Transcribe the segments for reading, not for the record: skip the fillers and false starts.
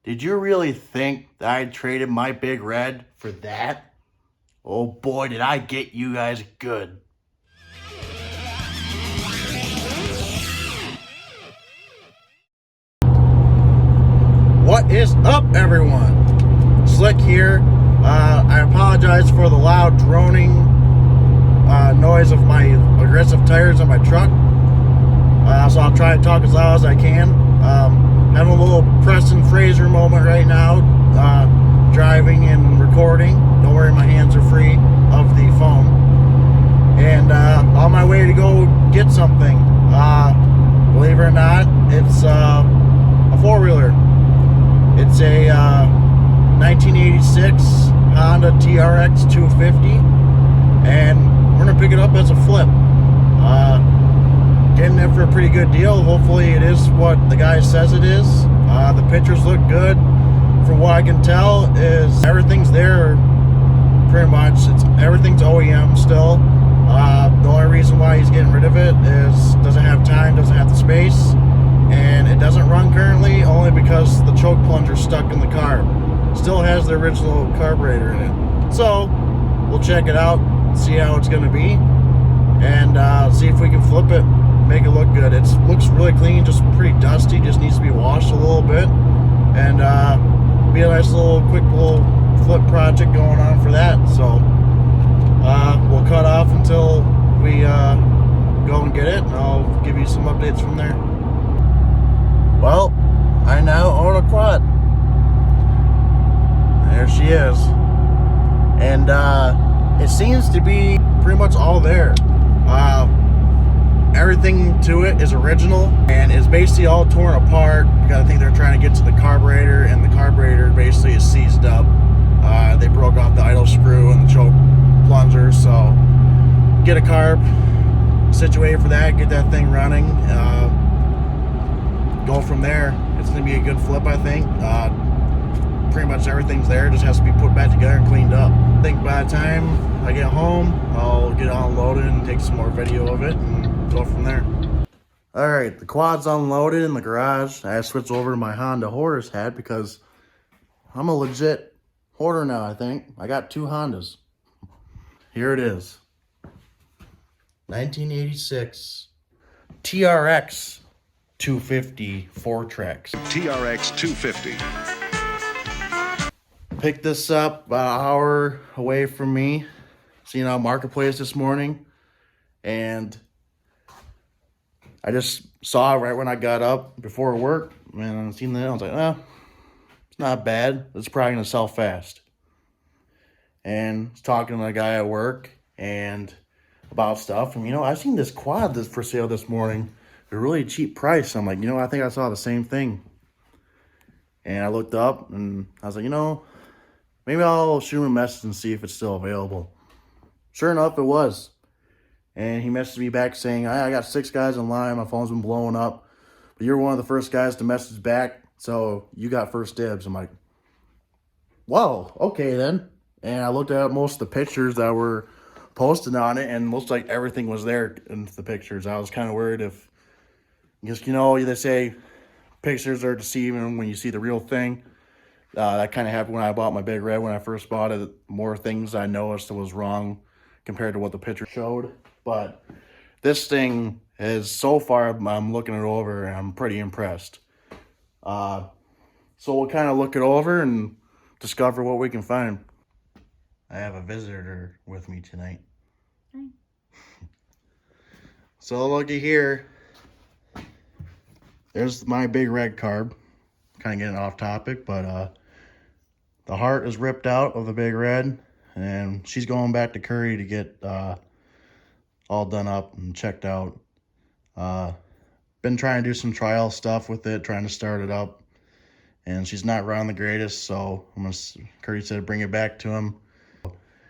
Did you really think that I traded my Big Red for that? Oh boy, did I get you guys good. What is up, everyone? Slick here. I apologize for the loud droning noise of my aggressive tires on my truck. So I'll try to talk as loud as I can. Having a little Preston Fraser moment right now, driving and recording. Don't worry, my hands are free of the phone. And on my way to go get something. Believe it or not, it's a four-wheeler. It's a 1986 Honda TRX 250, and we're gonna pick it up as a flip. Getting it for a pretty good deal. Hopefully it is what the guy says it is. The pictures look good. From what I can tell is everything's there pretty much. Everything's OEM still. The only reason why he's getting rid of it is doesn't have time, doesn't have the space, and it doesn't run currently only because the choke plunger's stuck in the car. Still has the original carburetor in it. So we'll check it out, see how it's gonna be, and see if we can flip it, make it look good. It looks really clean, just pretty dusty, just needs to be washed a little bit, and be a nice little quick little flip project going on for that. So we'll cut off until we go and get it, and I'll give you some updates from there. Well, I now own a quad. There she is. And it seems to be pretty much all there. Everything to it is original and is basically all torn apart because I think they're trying to get to the carburetor, and the carburetor basically is seized up. They broke off the idle screw and the choke plunger, so get a carb situated for that, get that thing running, go from there. It's going to be a good flip, I think. Pretty much everything's there, just has to be put back together and cleaned up. I think by the time I get home, I'll get it unloaded and take some more video of it and go from there. Alright, the quad's unloaded in the garage. I switched over to my Honda hoarder's hat because I'm a legit hoarder now, I think. I got two Hondas. Here it is. 1986 TRX 250 4-Track. TRX 250. Picked this up about an hour away from me. Seen it on Marketplace this morning, and I just saw it right when I got up before work, and I seen that. I was like, "Oh, it's not bad. It's probably gonna sell fast." And I was talking to a guy at work and about stuff, and I've seen this quad that's for sale this morning at a really cheap price. I'm like, I think I saw the same thing, and I looked up and I was like, maybe I'll shoot him a message and see if it's still available. Sure enough, it was. And he messaged me back saying, I got 6 guys in line. My phone's been blowing up. But you're one of the first guys to message back, so you got first dibs. I'm like, whoa, okay then. And I looked at most of the pictures that were posted on it, and looks like everything was there in the pictures. I was kind of worried if, just, they say pictures are deceiving when you see the real thing. That kind of happened when I bought my Big Red. When I first bought it, more things I noticed that was wrong compared to what the picture showed. But this thing is, so far, I'm looking it over and I'm pretty impressed. So we'll kind of look it over and discover what we can find. I have a visitor with me tonight. Hi. So looky here. There's my Big Red carb. Kind of getting off topic, but the heart is ripped out of the Big Red, and she's going back to Curry to get all done up and checked out. Been trying to do some trial stuff with it, trying to start it up, and she's not running the greatest, so Curdy said bring it back to him.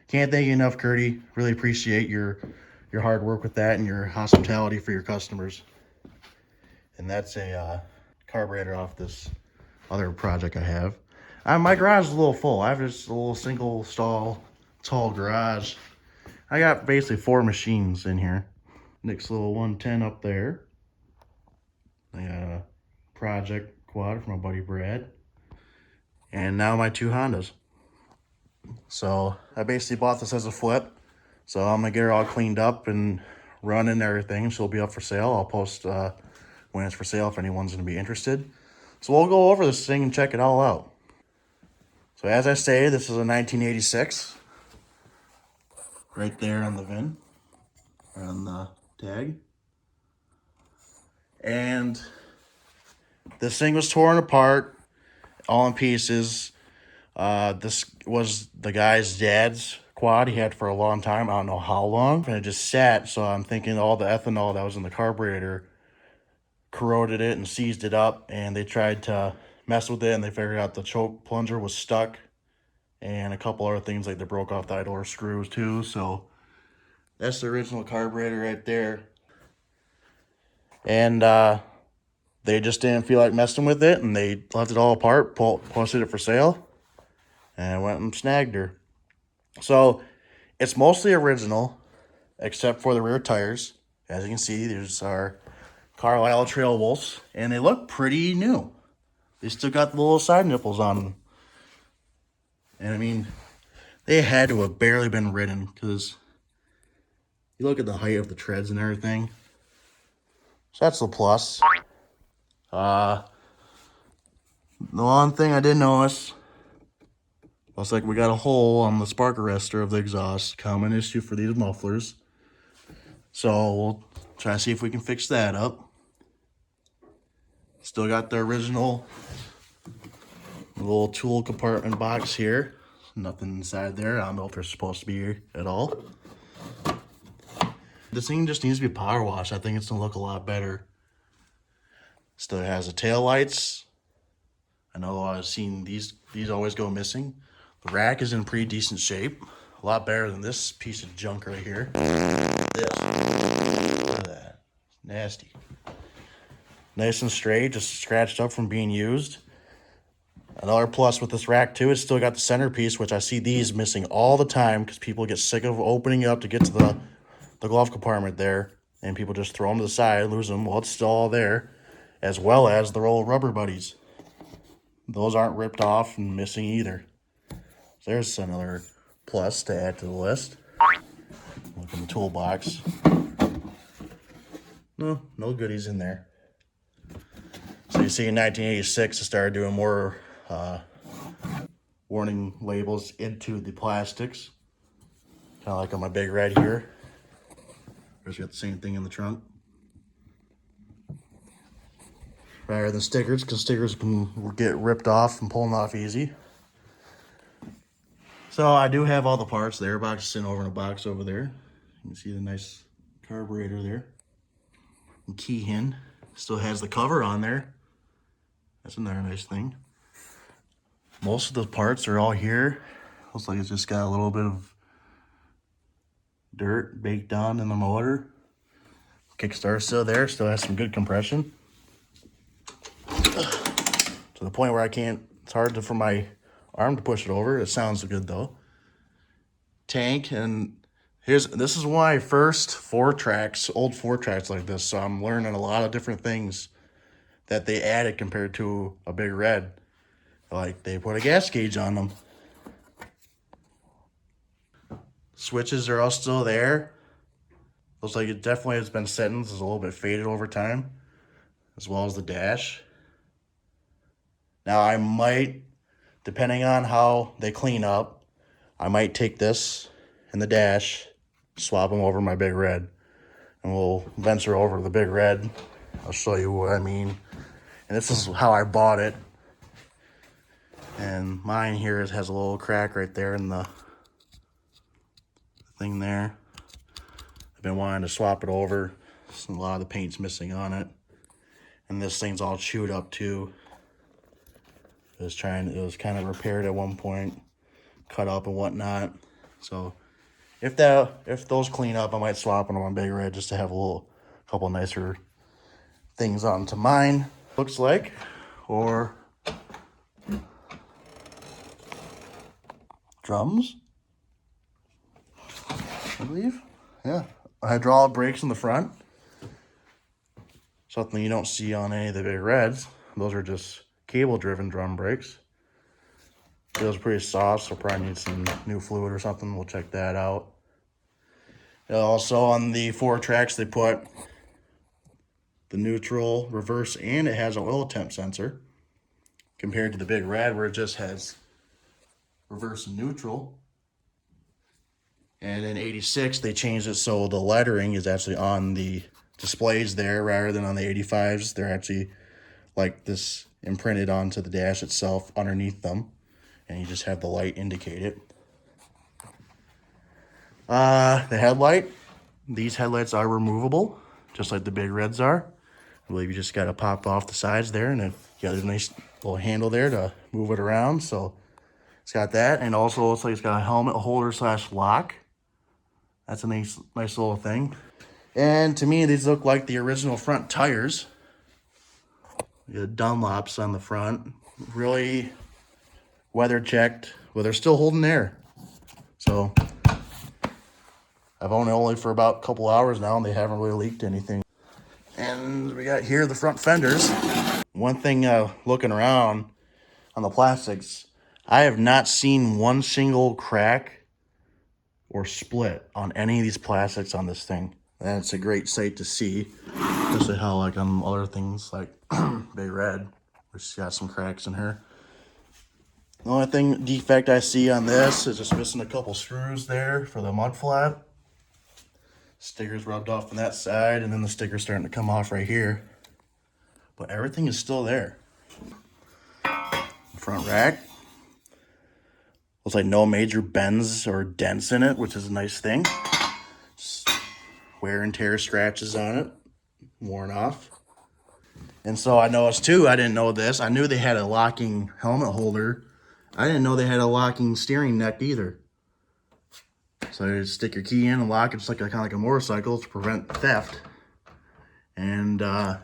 Can't thank you enough, Curdy. Really appreciate your hard work with that and your hospitality for your customers. And that's a carburetor off this other project I have. My garage is a little full. I have just a little single stall, tall garage. I got basically 4 machines in here. Nick's little 110 up there. I got a project quad from my buddy Brad. and now my 2 Hondas. So I basically bought this as a flip. So I'm gonna get her all cleaned up and running and everything. She'll be up for sale. I'll post when it's for sale if anyone's gonna be interested. So we'll go over this thing and check it all out. So as I say, this is a 1986. Right there on the VIN, on the tag. And this thing was torn apart, all in pieces. This was the guy's dad's quad he had for a long time. I don't know how long. And it just sat, so I'm thinking all the ethanol that was in the carburetor corroded it and seized it up. And they tried to mess with it, and they figured out the choke plunger was stuck. And a couple other things, like they broke off the idler screws too. So that's the original carburetor right there. And they just didn't feel like messing with it, and they left it all apart, posted it for sale, and I went and snagged her. So it's mostly original, except for the rear tires. As you can see, there's our Carlisle Trail Wolves, and they look pretty new. They still got the little side nipples on them. And I mean, they had to have barely been ridden, because you look at the height of the treads and everything. So that's the plus. The one thing I did notice, looks like we got a hole on the spark arrestor of the exhaust. Common issue for these mufflers. So we'll try to see if we can fix that up. Still got the original little tool compartment box here. Nothing inside there. I don't know if they're supposed to be here at all. This thing just needs to be power washed. I think it's gonna look a lot better. Still has the tail lights. I know I've seen these always go missing. The rack is in pretty decent shape. A lot better than this piece of junk right here. This. Look at that. Nasty. Nice and straight, just scratched up from being used. Another plus with this rack too, it's still got the centerpiece, which I see these missing all the time because people get sick of opening up to get to the glove compartment there, and people just throw them to the side, lose them. Well, it's still all there, as well as the roll of rubber buddies. Those aren't ripped off and missing either. So there's another plus to add to the list. Look in the toolbox. No goodies in there. So you see in 1986, I started doing more warning labels into the plastics. Kind of like on my Big Red here. There's got the same thing in the trunk. Rather than stickers, because stickers can get ripped off and pulling off easy. So I do have all the parts. The airbox is sitting over in a box over there. You can see the nice carburetor there. And key hin. Still has the cover on there. That's another nice thing. Most of the parts are all here. Looks like it's just got a little bit of dirt baked on in the motor. Kickstarter's still there, still has some good compression. To the point where it's hard for my arm to push it over. It sounds good though. Tank, and this is one of my first old 4-tracks like this, so I'm learning a lot of different things that they added compared to a Big Red. Like they put a gas gauge on them. Switches are all still there. Looks like it definitely has been settings. It's a little bit faded over time, as well as the dash. Now I might, depending on how they clean up, I might take this and the dash, swap them over my Big Red, and we'll venture over to the Big Red. I'll show you what I mean. And this is how I bought it. And mine here has a little crack right there in the thing there. I've been wanting to swap it over. A lot of the paint's missing on it. And this thing's all chewed up too. It was kind of repaired at one point, cut up and whatnot. So if those clean up, I might swap them on Big Red just to have a couple nicer things onto mine. Looks like, or drums, I believe. Yeah, hydraulic brakes in the front. Something you don't see on any of the Big Reds. Those are just cable-driven drum brakes. Feels pretty soft, so probably need some new fluid or something. We'll check that out. Also on the 4 tracks they put the neutral, reverse, and it has an oil temp sensor. Compared to the Big Red where it just has reverse and neutral. And in 86 they changed it so the lettering is actually on the displays there rather than on the 85s. They're actually like this imprinted onto the dash itself underneath them. And you just have the light indicate it. The headlight. These headlights are removable, just like the Big Reds are. I believe you just got to pop off the sides there, and you got a nice little handle there to move it around. So it's got that, and also looks like it's got a helmet holder / lock. That's a nice little thing. And to me, these look like the original front tires. The Dunlops on the front, really weather checked. Well, they're still holding air. So I've owned it only for about a couple hours now, and they haven't really leaked anything. And we got here the front fenders. One thing looking around on the plastics, I have not seen one single crack or split on any of these plastics on this thing. And it's a great sight to see, especially how like on other things like Big Red, which got some cracks in her. The only thing defect I see on this is just missing a couple screws there for the mud flap. Stickers rubbed off on that side, and then the sticker's starting to come off right here. But everything is still there. Front rack. Looks like no major bends or dents in it, which is a nice thing. Just wear and tear scratches on it. Worn off. And so I noticed too, I didn't know this. I knew they had a locking helmet holder. I didn't know they had a locking steering neck either. So you stick your key in and lock it just like kind of like a motorcycle to prevent theft. And kind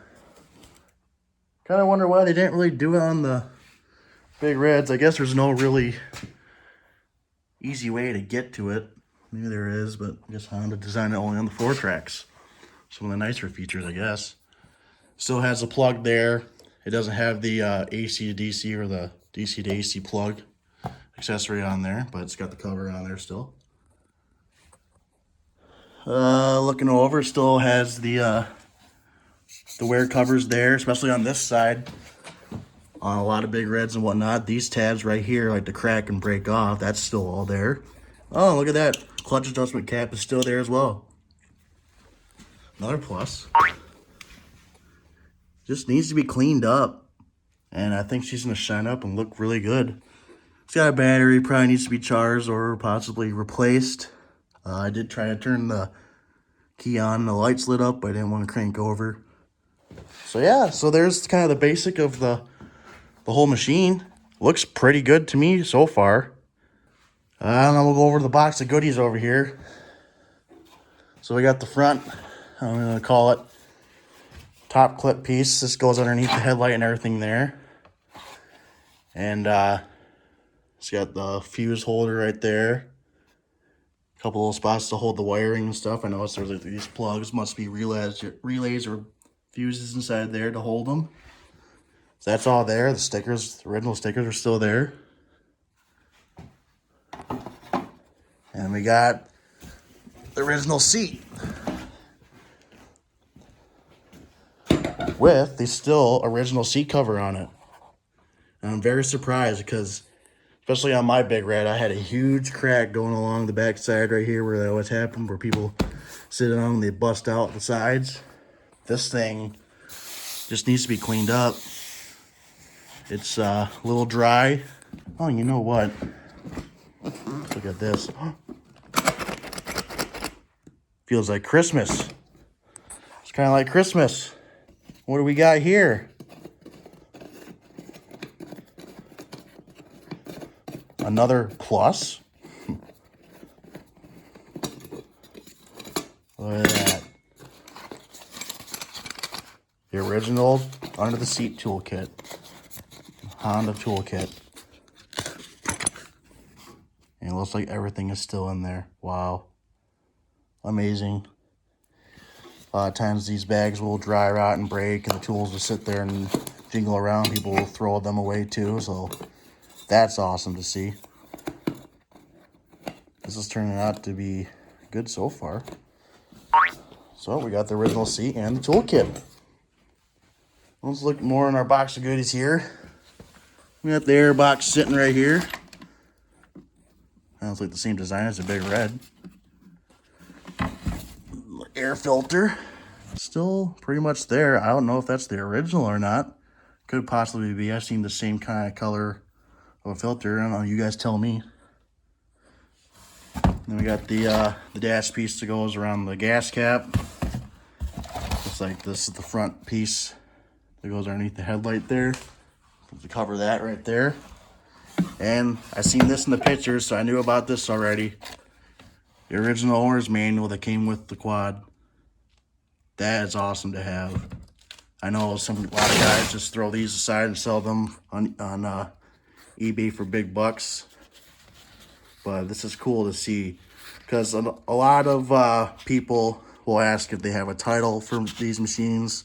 of wonder why they didn't really do it on the Big Reds. I guess there's no really easy way to get to it. Maybe there is, but I guess Honda designed it only on the 4 tracks. Some of the nicer features, I guess. Still has a plug there. It doesn't have the AC to DC or the DC to AC plug accessory on there, but it's got the cover on there still. Looking over, still has the wear covers there, especially on this side. On a lot of Big Reds and whatnot, these tabs right here like to crack and break off. That's still all there. Oh, look at that. Clutch adjustment cap is still there as well. Another plus. Just needs to be cleaned up. And I think she's going to shine up and look really good. It's got a battery, probably needs to be charged or possibly replaced. I did try to turn the key on and the lights lit up, but I didn't want to crank over. So yeah, so there's kind of the basic of the whole machine. Looks pretty good to me so far. And then we'll go over to the box of goodies over here. So we got the front, I'm going to call it top clip piece. This goes underneath the headlight and everything there. And it's got the fuse holder right there. A couple little spots to hold the wiring and stuff. I noticed there's like these plugs, must be relays or fuses inside there to hold them. So that's all there. The stickers, the original stickers are still there. And we got the original seat with the still original seat cover on it. And I'm very surprised because, especially on my Big Red, I had a huge crack going along the back side right here where that always happened, where people sit on and they bust out the sides. This thing just needs to be cleaned up. It's a little dry. Oh, you know what? Look at this. Feels like Christmas. It's kind of like Christmas. What do we got here? Another plus. Look at that. The original under the seat toolkit. Honda toolkit. And it looks like everything is still in there. Wow. Amazing. A lot of times these bags will dry rot and break, and the tools will sit there and jingle around. People will throw them away too, so That's awesome to see. This is turning out to be good so far. So we got the original seat and the toolkit. Let's look more in our box of goodies here. We got the air box sitting right here. Sounds like the same design as the Big Red. Air filter. Still pretty much there. I don't know if that's the original or not. Could possibly be. I've seen the same kind of color of a filter. I don't know. You guys tell me. Then we got the dash piece that goes around the gas cap. Looks like this is the front piece that goes underneath the headlight there. To cover that right there. And I seen this in the pictures, so I knew about this already. The original owner's manual that came with the quad. That is awesome to have. I know a lot of guys just throw these aside and sell them on eBay for big bucks. But this is cool to see, because a lot of people will ask if they have a title for these machines.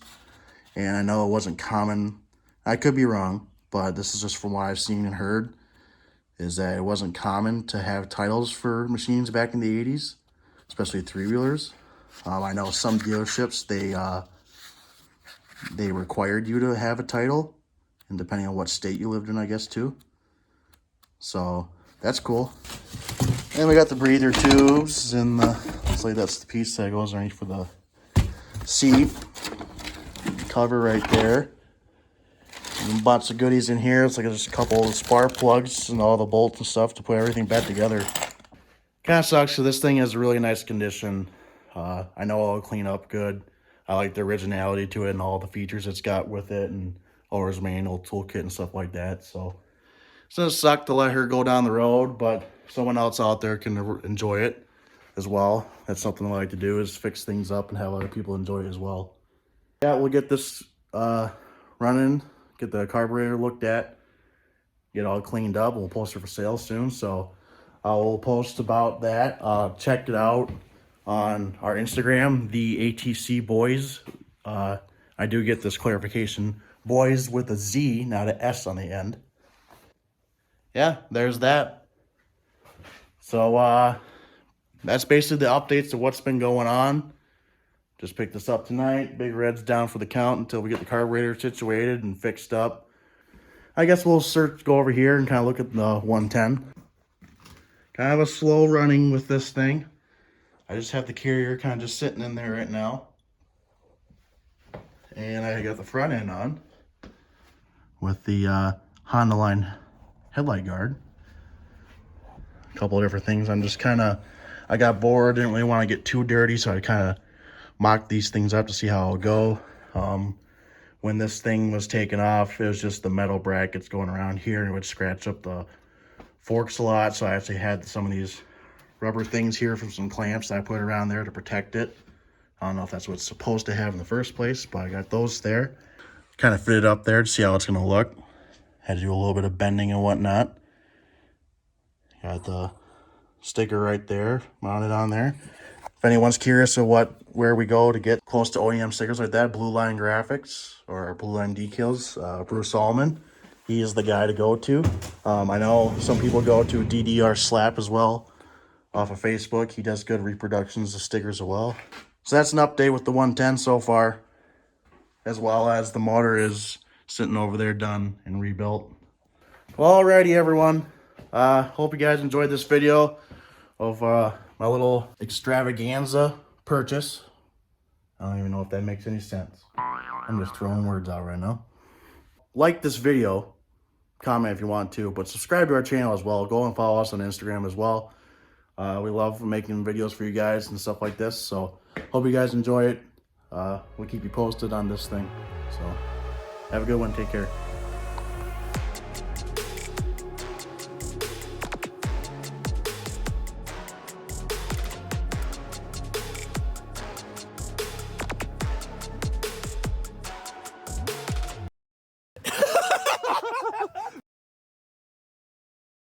And I know it wasn't common. I could be wrong, but this is just from what I've seen and heard, is that it wasn't common to have titles for machines back in the 80s, especially three-wheelers. I know some dealerships, they required you to have a title, and depending on what state you lived in, I guess, too. So that's cool. And we got the breather tubes, and looks like that's the piece that goes underneath for the seat. Cover right there. And lots of goodies in here. It's like just a couple of spark plugs and all the bolts and stuff to put everything back together. Kind of sucks, so this thing is really nice condition. I know it'll clean up good. I like the originality to it and all the features it's got with it, and owner's manual, toolkit, and stuff like that. So it's gonna suck to let her go down the road, but someone else out there can enjoy it as well. That's something I like to do, is fix things up and have other people enjoy it as well. Yeah, we'll get this running, get the carburetor looked at, get all cleaned up. We'll post it for sale soon, so I will post about that. Check it out on our Instagram, the ATC Boys. I do get this clarification, boys with a Z, not an S on the end. Yeah, there's that. So that's basically the updates of what's been going on. Just picked this up tonight. Big Red's down for the count until we get the carburetor situated and fixed up. I guess we'll go over here and kind of look at the 110. Kind of a slow running with this thing. I just have the carrier kind of just sitting in there right now. And I got the front end on with the Honda line headlight guard. A couple of different things. I'm just kind of, I got bored, didn't really want to get too dirty, so I kind of mocked these things up to see how it'll go. When this thing was taken off, it was just the metal brackets going around here, and it would scratch up the forks a lot, so I actually had some of these rubber things here from some clamps that I put around there to protect it. I don't know if that's what it's supposed to have in the first place, but I got those there. Kind of fit it up there to see how it's going to look. Had to do a little bit of bending and whatnot. Got the sticker right there, mounted on there. If anyone's curious of where we go to get close to OEM stickers like that, Blue Line Graphics or Blue Line Decals, Bruce Solomon, he is the guy to go to. I know some people go to DDR Slap as well off of Facebook. He does good reproductions of stickers as well. So that's an update with the 110 so far, as well as the motor is sitting over there done and rebuilt. Well, alrighty everyone. Hope you guys enjoyed this video of my little extravaganza purchase. I don't even know if that makes any sense. I'm just throwing words out right now. Like this video, comment if you want to, but subscribe to our channel as well. Go and follow us on Instagram as well. We love making videos for you guys and stuff like this, so hope you guys enjoy it. We'll keep you posted on this thing. So have a good one. Take care.